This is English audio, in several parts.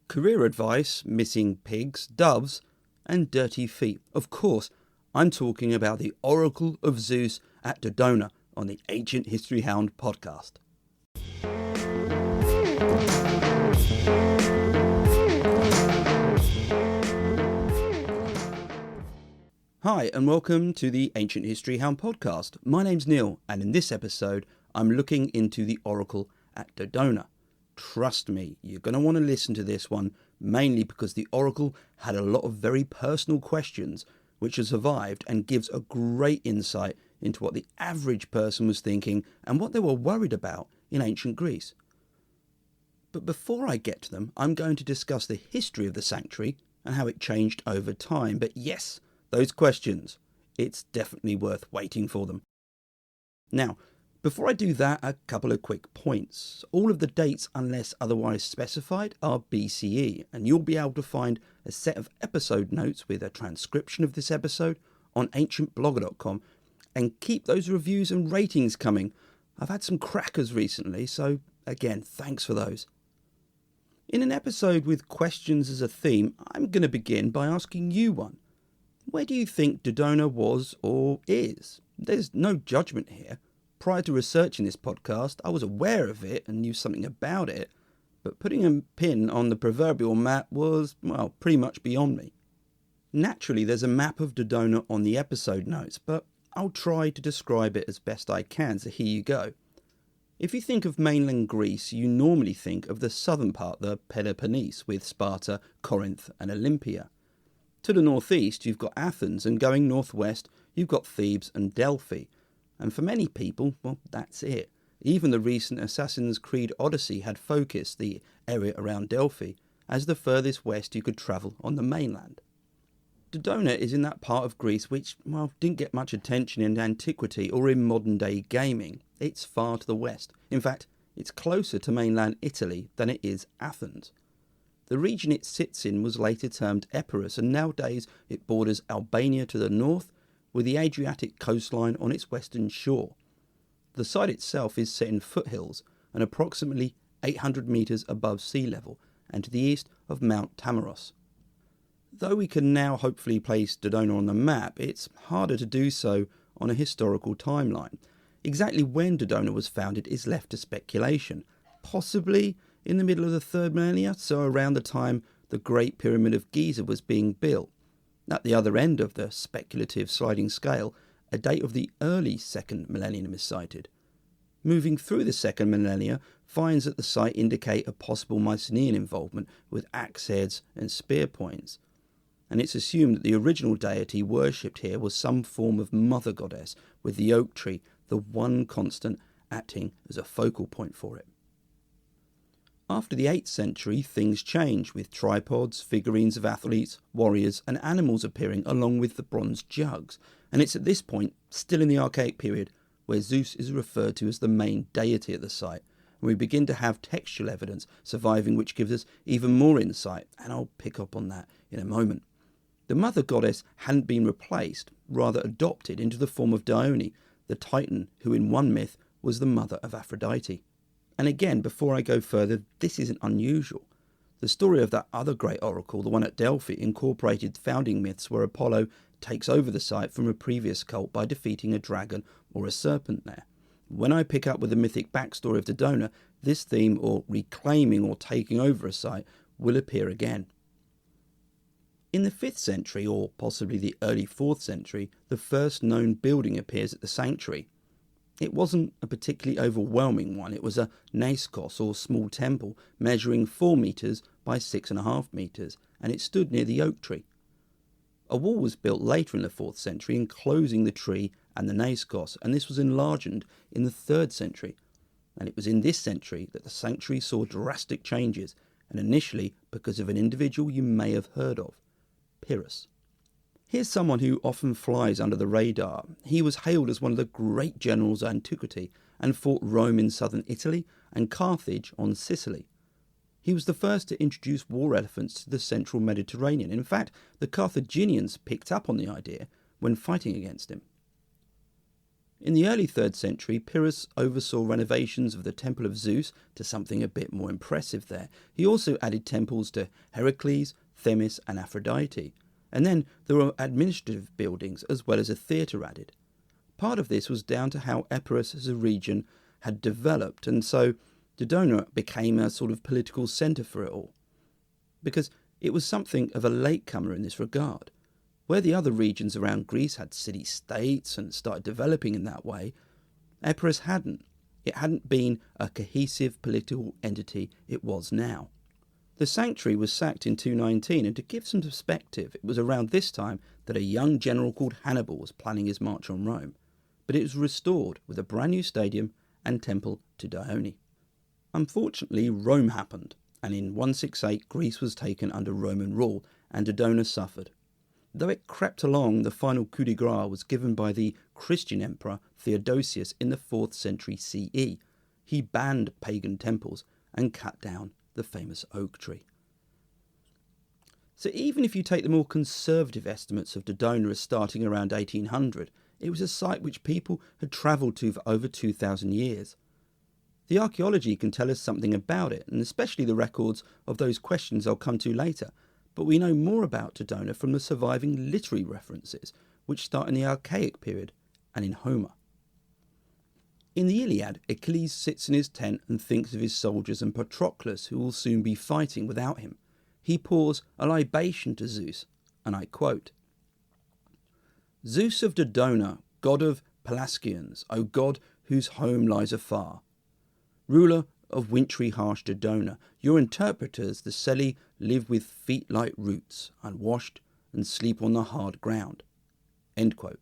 career advice, missing pigs, doves, and dirty feet. Of course, I'm talking about the Oracle of Zeus at Dodona on the Ancient History Hound podcast. Hi, and welcome to the Ancient History Hound podcast. My name's Neil, and in this episode, I'm looking into the Oracle at Dodona. Trust me, you're going to want to listen to this one, mainly because the Oracle had a lot of very personal questions, which have survived and gives a great insight into what the average person was thinking and what they were worried about in ancient Greece. But before I get to them, I'm going to discuss the history of the sanctuary and how it changed over time. But yes, those questions, it's definitely worth waiting for them. Now, before I do that, a couple of quick points. All of the dates, unless otherwise specified, are BCE, and you'll be able to find a set of episode notes with a transcription of this episode on ancientblogger.com, and keep those reviews and ratings coming. I've had some crackers recently, so again, thanks for those. In an episode with questions as a theme, I'm going to begin by asking you one. Where do you think Dodona was or is? There's no judgment here. Prior to researching this podcast, I was aware of it and knew something about it, but putting a pin on the proverbial map was, well, pretty much beyond me. Naturally, there's a map of Dodona on the episode notes, but I'll try to describe it as best I can, so here you go. If you think of mainland Greece, you normally think of the southern part, the Peloponnese, with Sparta, Corinth and Olympia. To the northeast, you've got Athens, and going northwest, you've got Thebes and Delphi. And for many people, well, that's it. Even the recent Assassin's Creed Odyssey had focused the area around Delphi as the furthest west you could travel on the mainland. Dodona is in that part of Greece which, well, didn't get much attention in antiquity or in modern-day gaming. It's far to the west. In fact, it's closer to mainland Italy than it is Athens. The region it sits in was later termed Epirus, and nowadays it borders Albania to the north, with the Adriatic coastline on its western shore. The site itself is set in foothills and approximately 800 metres above sea level, and to the east of Mount Tamaros. Though we can now hopefully place Dodona on the map, it's harder to do so on a historical timeline. Exactly when Dodona was founded is left to speculation, possibly in the middle of the 3rd millennia, so around the time the Great Pyramid of Giza was being built. At the other end of the speculative sliding scale, a date of the early 2nd millennium is cited. Moving through the 2nd millennia finds that the site indicate a possible Mycenaean involvement with axe heads and spear points, and it's assumed that the original deity worshipped here was some form of mother goddess, with the oak tree, the one constant, acting as a focal point for it. After the 8th century, things change, with tripods, figurines of athletes, warriors and animals appearing along with the bronze jugs, and it's at this point, still in the archaic period, where Zeus is referred to as the main deity at the site, and we begin to have textual evidence surviving which gives us even more insight, and I'll pick up on that in a moment. The mother goddess hadn't been replaced, rather adopted into the form of Dione, the Titan who in one myth was the mother of Aphrodite. And again, before I go further, this isn't unusual. The story of that other great oracle, the one at Delphi, incorporated founding myths where Apollo takes over the site from a previous cult by defeating a dragon or a serpent there. When I pick up with the mythic backstory of Dodona, this theme, or reclaiming or taking over a site, will appear again. In the 5th century, or possibly the early 4th century, the first known building appears at the sanctuary. It wasn't a particularly overwhelming one. It was a naiskos, or small temple, measuring 4 metres by 6.5 metres, and it stood near the oak tree. A wall was built later in the 4th century enclosing the tree and the naiskos, and this was enlarged in the 3rd century. And it was in this century that the sanctuary saw drastic changes, and initially because of an individual you may have heard of, Pyrrhus. Here's someone who often flies under the radar. He was hailed as one of the great generals of antiquity and fought Rome in southern Italy and Carthage on Sicily. He was the first to introduce war elephants to the central Mediterranean. In fact, the Carthaginians picked up on the idea when fighting against him. In the early 3rd century, Pyrrhus oversaw renovations of the Temple of Zeus to something a bit more impressive there. He also added temples to Heracles, Themis and Aphrodite. And then there were administrative buildings as well as a theatre added. Part of this was down to how Epirus as a region had developed, and so Dodona became a sort of political centre for it all, because it was something of a latecomer in this regard. Where the other regions around Greece had city-states and started developing in that way, Epirus hadn't. It hadn't been a cohesive political entity it was now. The sanctuary was sacked in 219, and to give some perspective, it was around this time that a young general called Hannibal was planning his march on Rome. But it was restored with a brand new stadium and temple to Dione. Unfortunately, Rome happened, and in 168 Greece was taken under Roman rule, and Dodona suffered. Though it crept along, the final coup de grace was given by the Christian emperor Theodosius in the 4th century CE. He banned pagan temples and cut down the famous oak tree. So even if you take the more conservative estimates of Dodona as starting around 1800, it was a site which people had travelled to for over 2,000 years. The archaeology can tell us something about it, and especially the records of those questions I'll come to later, but we know more about Dodona from the surviving literary references, which start in the Archaic period and in Homer. In the Iliad, Achilles sits in his tent and thinks of his soldiers and Patroclus, who will soon be fighting without him. He pours a libation to Zeus, and I quote, "Zeus of Dodona, god of Pelasgians, O god whose home lies afar, ruler of wintry harsh Dodona, your interpreters, the Selli, live with feet like roots, unwashed, and sleep on the hard ground." End quote.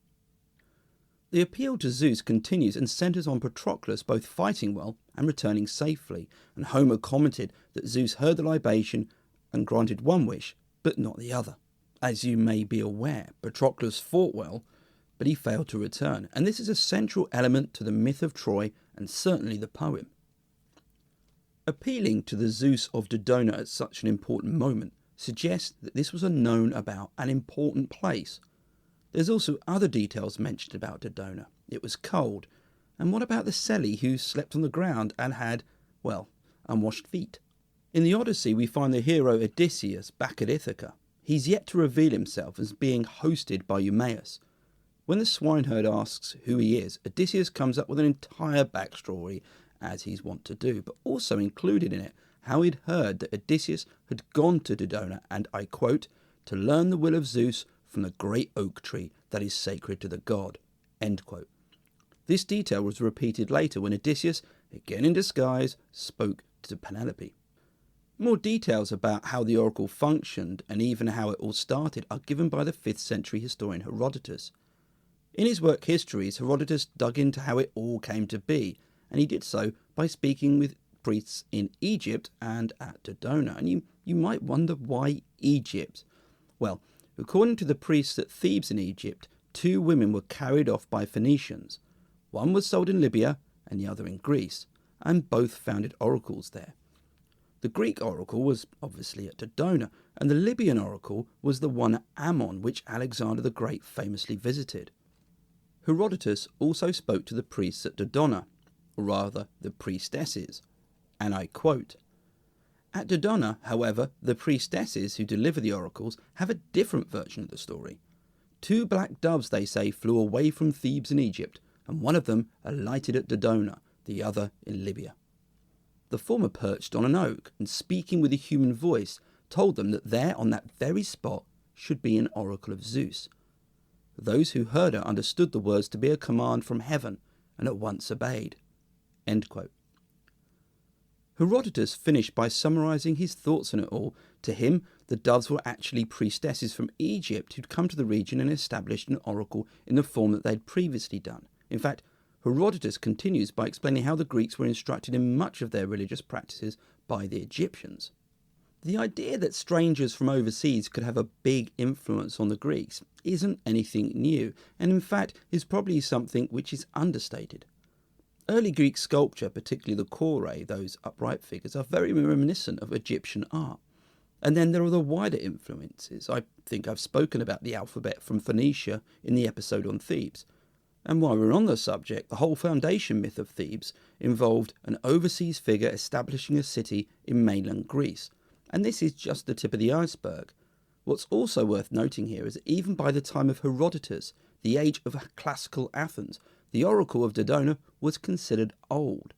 The appeal to Zeus continues and centres on Patroclus both fighting well and returning safely, and Homer commented that Zeus heard the libation and granted one wish, but not the other. As you may be aware, Patroclus fought well, but he failed to return, and this is a central element to the myth of Troy and certainly the poem. Appealing to the Zeus of Dodona at such an important moment suggests that this was a known about and important place. There's also other details mentioned about Dodona. It was cold. And what about the Selli who slept on the ground and had, well, unwashed feet? In the Odyssey we find the hero Odysseus back at Ithaca. He's yet to reveal himself as being hosted by Eumaeus. When the swineherd asks who he is, Odysseus comes up with an entire backstory, as he's wont to do, but also included in it how he'd heard that Odysseus had gone to Dodona and, I quote, to learn the will of Zeus from the great oak tree that is sacred to the god. End quote. This detail was repeated later when Odysseus, again in disguise, spoke to Penelope. More details about how the oracle functioned and even how it all started are given by the 5th century historian Herodotus. In his work Histories, Herodotus dug into how it all came to be, and he did so by speaking with priests in Egypt and at Dodona. And you might wonder why Egypt? Well, according to the priests at Thebes in Egypt, 2 women were carried off by Phoenicians. One was sold in Libya and the other in Greece, and both founded oracles there. The Greek oracle was obviously at Dodona, and the Libyan oracle was the one at Ammon, which Alexander the Great famously visited. Herodotus also spoke to the priests at Dodona, or rather the priestesses, and I quote, "At Dodona, however, the priestesses who deliver the oracles have a different version of the story. 2 black doves, they say, flew away from Thebes in Egypt, and one of them alighted at Dodona, the other in Libya. The former perched on an oak, and speaking with a human voice, told them that there on that very spot should be an oracle of Zeus. Those who heard her understood the words to be a command from heaven, and at once obeyed." End quote. Herodotus finished by summarising his thoughts on it all. To him, the doves were actually priestesses from Egypt who'd come to the region and established an oracle in the form that they'd previously done. In fact, Herodotus continues by explaining how the Greeks were instructed in much of their religious practices by the Egyptians. The idea that strangers from overseas could have a big influence on the Greeks isn't anything new, and in fact is probably something which is understated. Early Greek sculpture, particularly the chore, those upright figures, are very reminiscent of Egyptian art. And then there are the wider influences. I think I've spoken about the alphabet from Phoenicia in the episode on Thebes. And while we're on the subject, the whole foundation myth of Thebes involved an overseas figure establishing a city in mainland Greece. And this is just the tip of the iceberg. What's also worth noting here is that even by the time of Herodotus, the age of classical Athens, the Oracle of Dodona was considered old.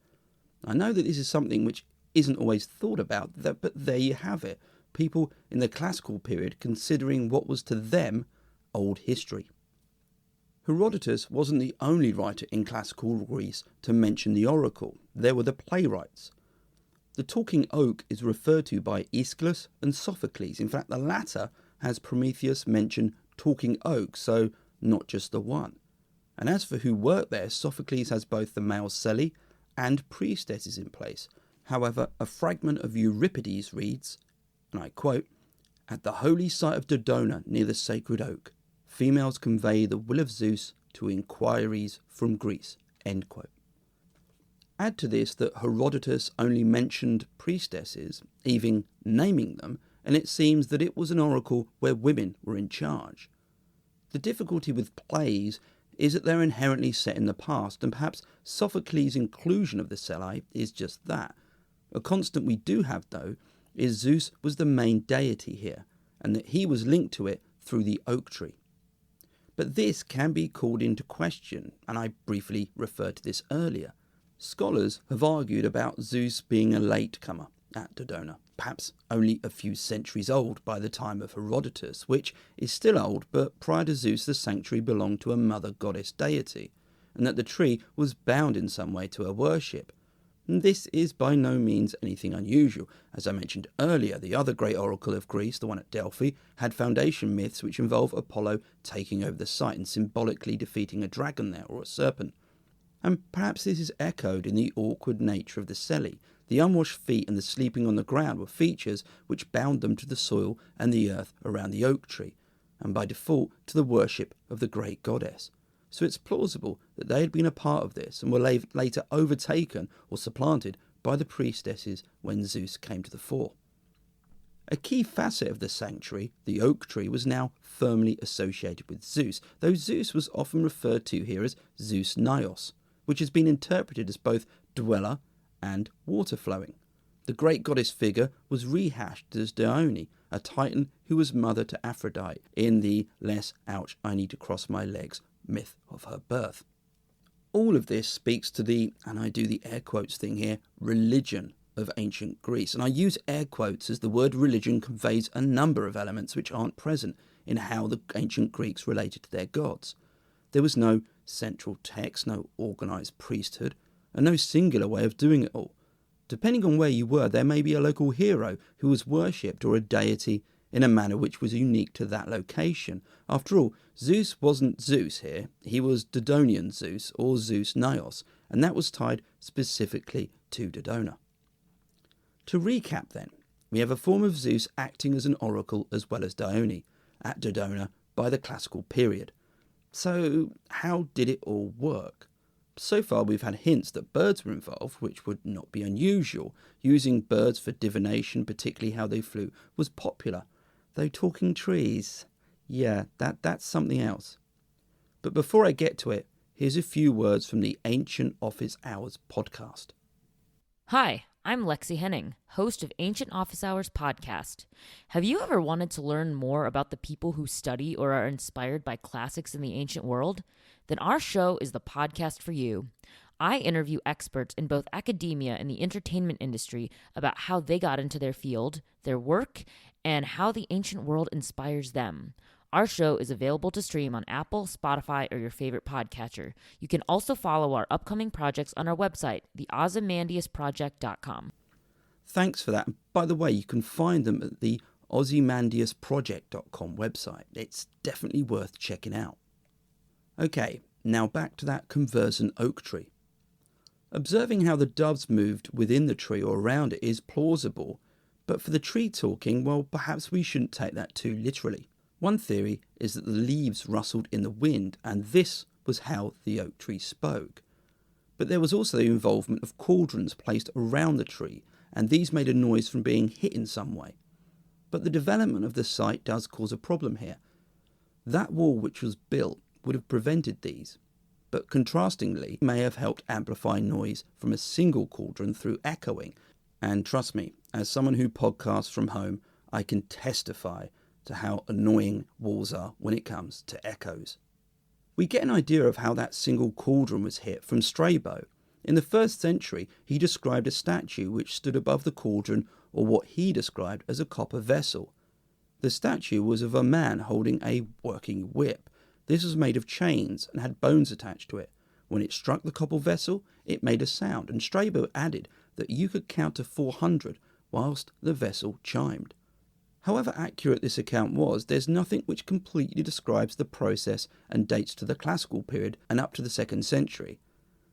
I know that this is something which isn't always thought about, but there you have it. People in the classical period considering what was to them old history. Herodotus wasn't the only writer in classical Greece to mention the oracle. There were the playwrights. The talking oak is referred to by Aeschylus and Sophocles. In fact, the latter has Prometheus mention talking oak, so not just the one. And as for who worked there, Sophocles has both the male Selli and priestesses in place. However, a fragment of Euripides reads, and I quote, "At the holy site of Dodona near the sacred oak, females convey the will of Zeus to inquiries from Greece." End quote. Add to this that Herodotus only mentioned priestesses, even naming them, and it seems that it was an oracle where women were in charge. The difficulty with plays is that they're inherently set in the past, and perhaps Sophocles' inclusion of the Selli is just that. A constant we do have, though, is Zeus was the main deity here, and that he was linked to it through the oak tree. But this can be called into question, and I briefly referred to this earlier. Scholars have argued about Zeus being a latecomer at Dodona, perhaps only a few centuries old by the time of Herodotus, which is still old, but prior to Zeus the sanctuary belonged to a mother goddess deity, and that the tree was bound in some way to her worship. And this is by no means anything unusual. As I mentioned earlier, the other great oracle of Greece, the one at Delphi, had foundation myths which involve Apollo taking over the site and symbolically defeating a dragon there, or a serpent. And perhaps this is echoed in the awkward nature of the Selli. The unwashed feet and the sleeping on the ground were features which bound them to the soil and the earth around the oak tree, and by default to the worship of the great goddess. So it's plausible that they had been a part of this and were later overtaken or supplanted by the priestesses when Zeus came to the fore. A key facet of the sanctuary, the oak tree, was now firmly associated with Zeus, though Zeus was often referred to here as Zeus Naios, which has been interpreted as both dweller and water flowing. The great goddess figure was rehashed as Dione, a titan who was mother to Aphrodite in the less ouch I need to cross my legs myth of her birth. All of this speaks to the, and I do the air quotes thing here, religion of ancient Greece. And I use air quotes as the word religion conveys a number of elements which aren't present in how the ancient Greeks related to their gods. There was no central text, no organised priesthood, and no singular way of doing it all. Depending on where you were, there may be a local hero who was worshipped or a deity in a manner which was unique to that location. After all, Zeus wasn't Zeus here, he was Dodonian Zeus or Zeus Naios, and that was tied specifically to Dodona. To recap then, we have a form of Zeus acting as an oracle as well as Dione at Dodona by the classical period. So how did it all work? So far we've had hints that birds were involved, which would not be unusual. Using birds for divination, particularly how they flew, was popular. Though talking trees, yeah, that's something else. But before I get to it, here's a few words from the Ancient Office Hours podcast. Hi, I'm Lexi Henning, host of Ancient Office Hours podcast. Have you ever wanted to learn more about the people who study or are inspired by classics in the ancient world? Then our show is the podcast for you. I interview experts in both academia and the entertainment industry about how they got into their field, their work, and how the ancient world inspires them. Our show is available to stream on Apple, Spotify, or your favorite podcatcher. You can also follow our upcoming projects on our website, theozymandiasproject.com. Thanks for that. By the way, you can find them at the ozymandiasproject.com website. It's definitely worth checking out. Okay, now back to that conversant oak tree. Observing how the doves moved within the tree or around it is plausible, but for the tree talking, well, perhaps we shouldn't take that too literally. One theory is that the leaves rustled in the wind, and this was how the oak tree spoke. But there was also the involvement of cauldrons placed around the tree, and these made a noise from being hit in some way. But the development of the site does cause a problem here. That wall which was built would have prevented these. but contrastingly may have helped amplify noise from a single cauldron through echoing. And trust me, as someone who podcasts from home, I can testify to how annoying walls are when it comes to echoes. We get an idea of how that single cauldron was hit from Strabo. In the 1st century, he described a statue which stood above the cauldron, or what he described as a copper vessel. The statue was of a man holding a working whip. This was made of chains and had bones attached to it. When it struck the copper vessel, it made a sound, and Strabo added that you could count to 400 whilst the vessel chimed. However accurate this account was, there's nothing which completely describes the process and dates to the classical period and up to the 2nd century.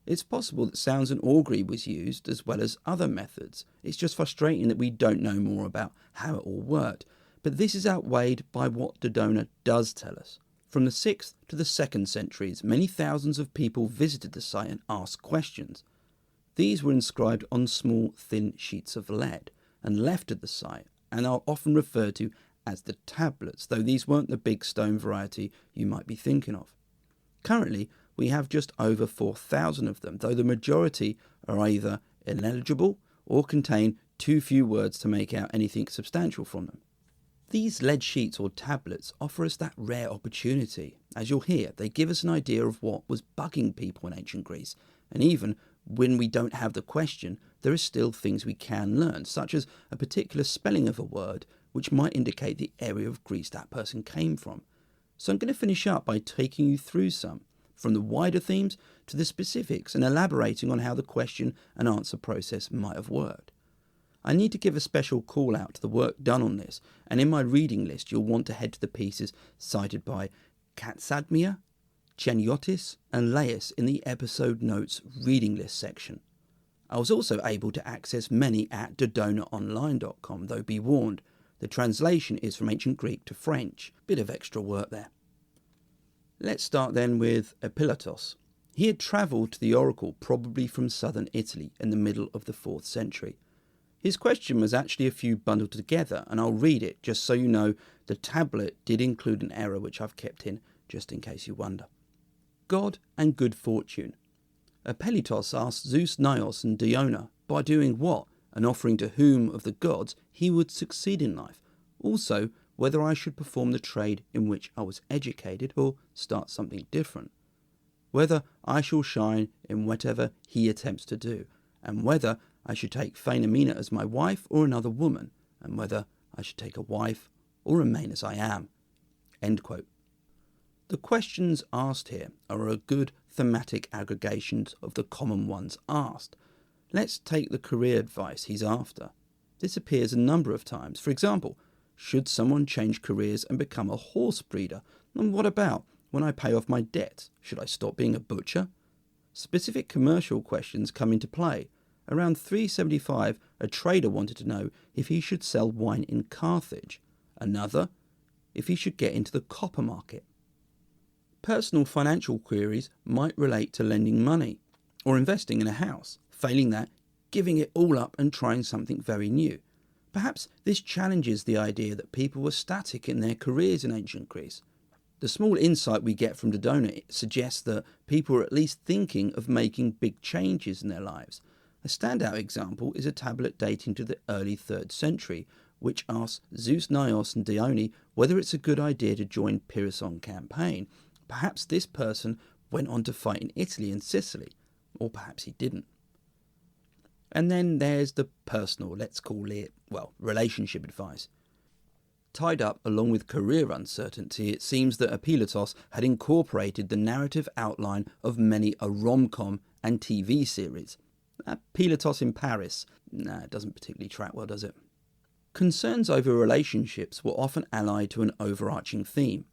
It's possible that sounds and augury was used as well as other methods. It's just frustrating that we don't know more about how it all worked. But this is outweighed by what Dodona does tell us. From the 6th to the 2nd centuries, many thousands of people visited the site and asked questions. These were inscribed on small, thin sheets of lead and left at the site, and are often referred to as the tablets, though these weren't the big stone variety you might be thinking of. Currently, we have just over 4,000 of them, though the majority are either ineligible or contain too few words to make out anything substantial from them. These lead sheets or tablets offer us that rare opportunity. As you'll hear, they give us an idea of what was bugging people in ancient Greece, and even when we don't have the question, there are still things we can learn, such as a particular spelling of a word, which might indicate the area of Greece that person came from. So I'm going to finish up by taking you through some, from the wider themes to the specifics, and elaborating on how the question and answer process might have worked. I need to give a special call out to the work done on this, and in my reading list you'll want to head to the pieces cited by Katsadmia, Cheniotis and Laius in the episode notes reading list section. I was also able to access many at dodonaonline.com, though be warned, the translation is from ancient Greek to French. Bit of extra work there. Let's start then with Ephialtos. He had travelled to the Oracle probably from southern Italy in the middle of the 4th century. His question was actually a few bundled together, and I'll read it just so you know the tablet did include an error which I've kept in, just in case you wonder. God and good fortune. Ephialtos asked Zeus, Nios and Dodona by doing what, and offering to whom of the gods he would succeed in life. Also, whether I should perform the trade in which I was educated or start something different. Whether I shall shine in whatever he attempts to do, and whether I should take Phainomena as my wife or another woman, and whether I should take a wife or remain as I am. End quote. The questions asked here are a good thematic aggregations of the common ones asked. Let's take the career advice he's after. This appears a number of times. For example, should someone change careers and become a horse breeder? And what about when I pay off my debts? Should I stop being a butcher? Specific commercial questions come into play. Around 375, a trader wanted to know if he should sell wine in Carthage. Another, if he should get into the copper market. Personal financial queries might relate to lending money or investing in a house. Failing that, giving it all up and trying something very new. Perhaps this challenges the idea that people were static in their careers in ancient Greece. The small insight we get from Dodona suggests that people are at least thinking of making big changes in their lives. A standout example is a tablet dating to the early 3rd century, which asks Zeus, Nios and Dione whether it's a good idea to join Pyrrhon campaign. Perhaps this person went on to fight in Italy and Sicily, or perhaps he didn't. And then there's the personal, let's call it, relationship advice. Tied up along with career uncertainty, it seems that Ephialtos had incorporated the narrative outline of many a rom-com and TV series. Ephialtos in Paris. It doesn't particularly track well, does it? Concerns over relationships were often allied to an overarching theme.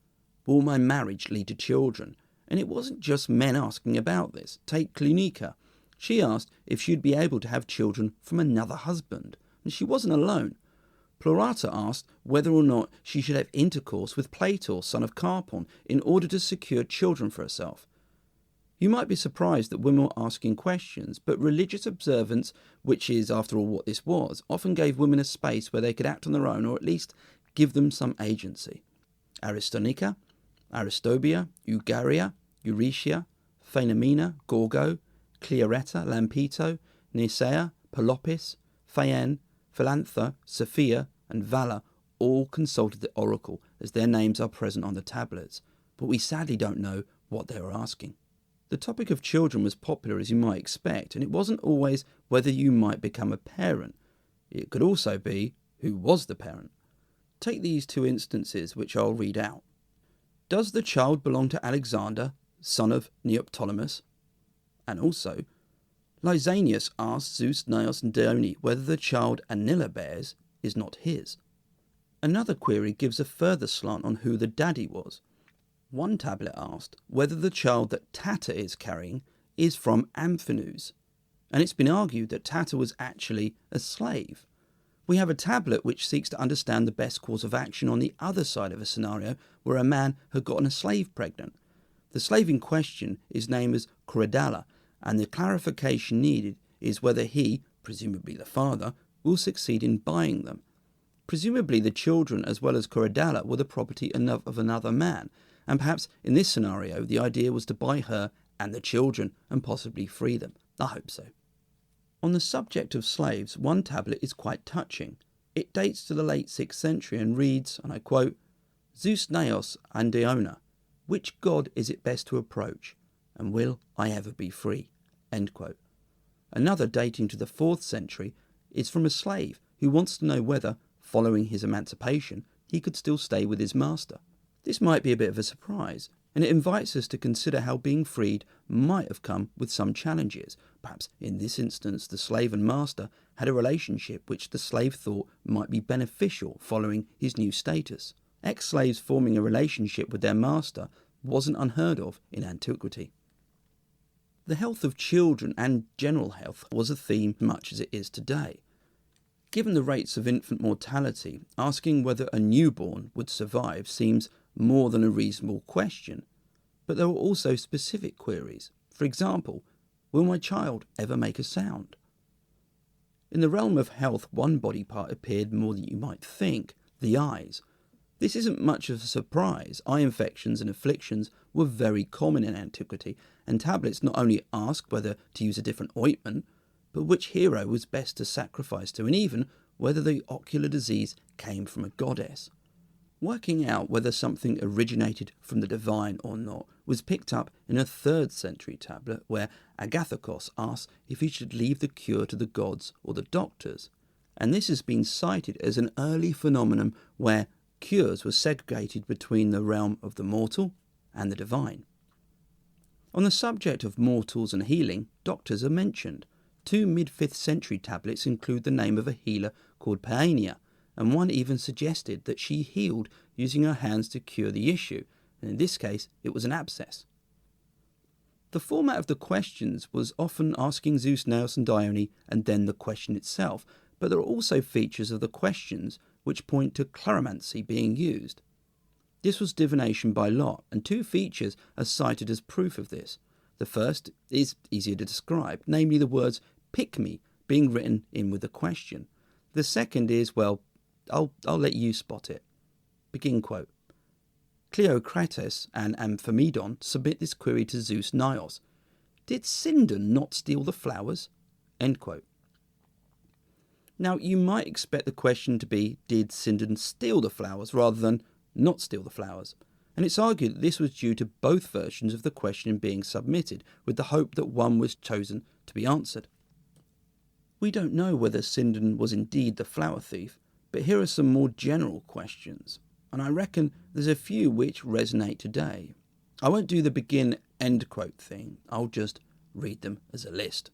Will my marriage lead to children? And it wasn't just men asking about this. Take Clunica. She asked if she'd be able to have children from another husband, and she wasn't alone. Plorata asked whether or not she should have intercourse with Plator, son of Carpon, in order to secure children for herself. You might be surprised that women were asking questions, but religious observance, which is, after all, what this was, often gave women a space where they could act on their own, or at least give them some agency. Aristonica, Aristobia, Eugaria, Euretia, Phaenomena, Gorgo, Clearetta, Lampito, Nicea, Pelopis, Phaen, Philantha, Sophia, and Vala all consulted the oracle, as their names are present on the tablets, but we sadly don't know what they were asking. The topic of children was popular, as you might expect, and it wasn't always whether you might become a parent. It could also be who was the parent. Take these two instances, which I'll read out. Does the child belong to Alexander, son of Neoptolemus? And also, Lysanias asks Zeus, Nios, and Dione whether the child Anilla bears is not his. Another query gives a further slant on who the daddy was. One tablet asked whether the child that Tata is carrying is from Amphinous, and it's been argued that Tata was actually a slave. We have a tablet which seeks to understand the best course of action on the other side of a scenario where a man had gotten a slave pregnant. The slave in question is named as Corydalla, and the clarification needed is whether he, presumably the father, will succeed in buying them. Presumably the children as well as Corydalla were the property of another man, and perhaps in this scenario the idea was to buy her and the children and possibly free them. I hope so. On the subject of slaves, one tablet is quite touching. It dates to the late 6th century and reads, and I quote, Zeus, Naos, and Diona, which god is it best to approach, and will I ever be free? End quote. Another, dating to the 4th century, is from a slave who wants to know whether, following his emancipation, he could still stay with his master. This might be a bit of a surprise, and it invites us to consider how being freed might have come with some challenges. Perhaps in this instance the slave and master had a relationship which the slave thought might be beneficial following his new status. Ex-slaves forming a relationship with their master wasn't unheard of in antiquity. The health of children and general health was a theme much as it is today. Given the rates of infant mortality, asking whether a newborn would survive seems more than a reasonable question. But there are also specific queries. For example, will my child ever make a sound? In the realm of health, one body part appeared more than you might think, the eyes. This isn't much of a surprise. Eye infections and afflictions were very common in antiquity, and tablets not only asked whether to use a different ointment, but which hero was best to sacrifice to, and even whether the ocular disease came from a goddess. Working out whether something originated from the divine or not was picked up in a 3rd century tablet where Agathocles asks if he should leave the cure to the gods or the doctors, and this has been cited as an early phenomenon where cures were segregated between the realm of the mortal and the divine. On the subject of mortals and healing, doctors are mentioned. 2 mid-5th century tablets include the name of a healer called Paeania, and one even suggested that she healed using her hands to cure the issue, and in this case it was an abscess. The format of the questions was often asking Zeus, Naos and Dione and then the question itself, but there are also features of the questions which point to cheiromancy being used. This was divination by lot, and 2 features are cited as proof of this. The first is easier to describe, namely the words "pick me" being written in with the question. The second is, well, I'll let you spot it. Begin quote. Cleocrates and Amphimedon submit this query to Zeus Nios. Did Sindon not steal the flowers? End quote. Now, you might expect the question to be, did Sindon steal the flowers, rather than not steal the flowers? And it's argued that this was due to both versions of the question being submitted, with the hope that one was chosen to be answered. We don't know whether Sindon was indeed the flower thief, but here are some more general questions, and I reckon there's a few which resonate today. I won't do the begin end quote thing, I'll just read them as a list.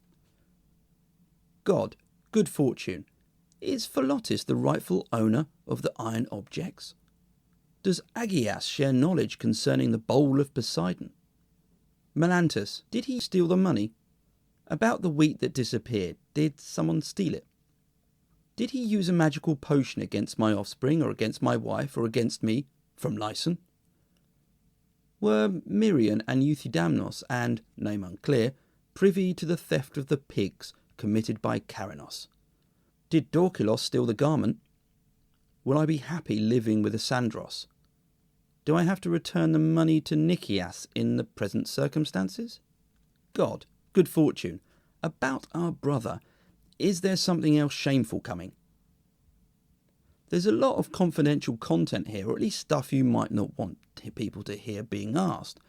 God, good fortune, is Philotis the rightful owner of the iron objects? Does Aegeas share knowledge concerning the bowl of Poseidon? Melantus, did he steal the money? About the wheat that disappeared, did someone steal it? Did he use a magical potion against my offspring, or against my wife, or against me, from Lyson? Were Mirian and Euthydemus and, name unclear, privy to the theft of the pigs committed by Caranos? Did Dorkylos steal the garment? Will I be happy living with Asandros? Do I have to return the money to Nicias in the present circumstances? God, good fortune. About our brother, is there something else shameful coming? There's a lot of confidential content here, or at least stuff you might not want people to hear being asked.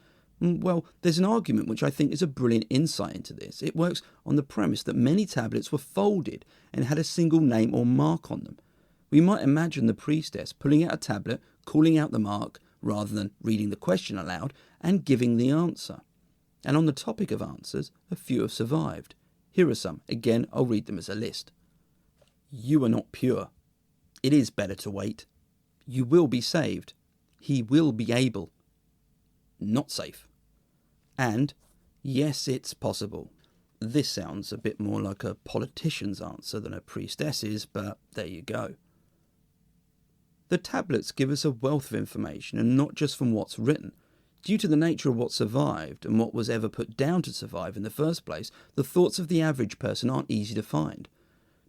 Well, there's an argument which I think is a brilliant insight into this. It works on the premise that many tablets were folded and had a single name or mark on them. We might imagine the priestess pulling out a tablet, calling out the mark, rather than reading the question aloud, and giving the answer. And on the topic of answers, a few have survived. Here are some. Again, I'll read them as a list. You are not pure. It is better to wait. You will be saved. He will be able. Not safe. And, yes, it's possible. This sounds a bit more like a politician's answer than a priestess's, but there you go. The tablets give us a wealth of information, and not just from what's written. Due to the nature of what survived and what was ever put down to survive in the first place, the thoughts of the average person aren't easy to find.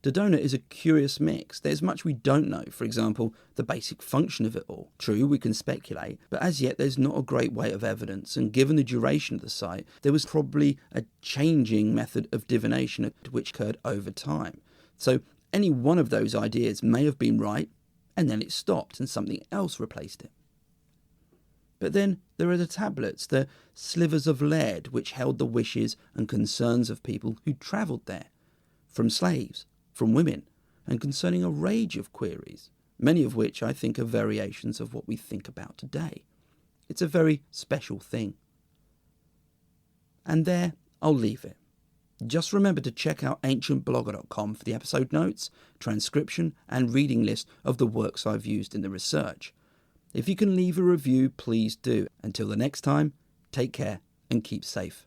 Dodona is a curious mix. There's much we don't know, for example, the basic function of it all. True, we can speculate, but as yet there's not a great weight of evidence, and given the duration of the site, there was probably a changing method of divination which occurred over time. So any one of those ideas may have been right, and then it stopped and something else replaced it. But then there are the tablets, the slivers of lead which held the wishes and concerns of people who travelled there, from slaves, from women, and concerning a range of queries, many of which I think are variations of what we think about today. It's a very special thing. And there I'll leave it. Just remember to check out ancientblogger.com for the episode notes, transcription, and reading list of the works I've used in the research. If you can leave a review, please do. Until the next time, take care and keep safe.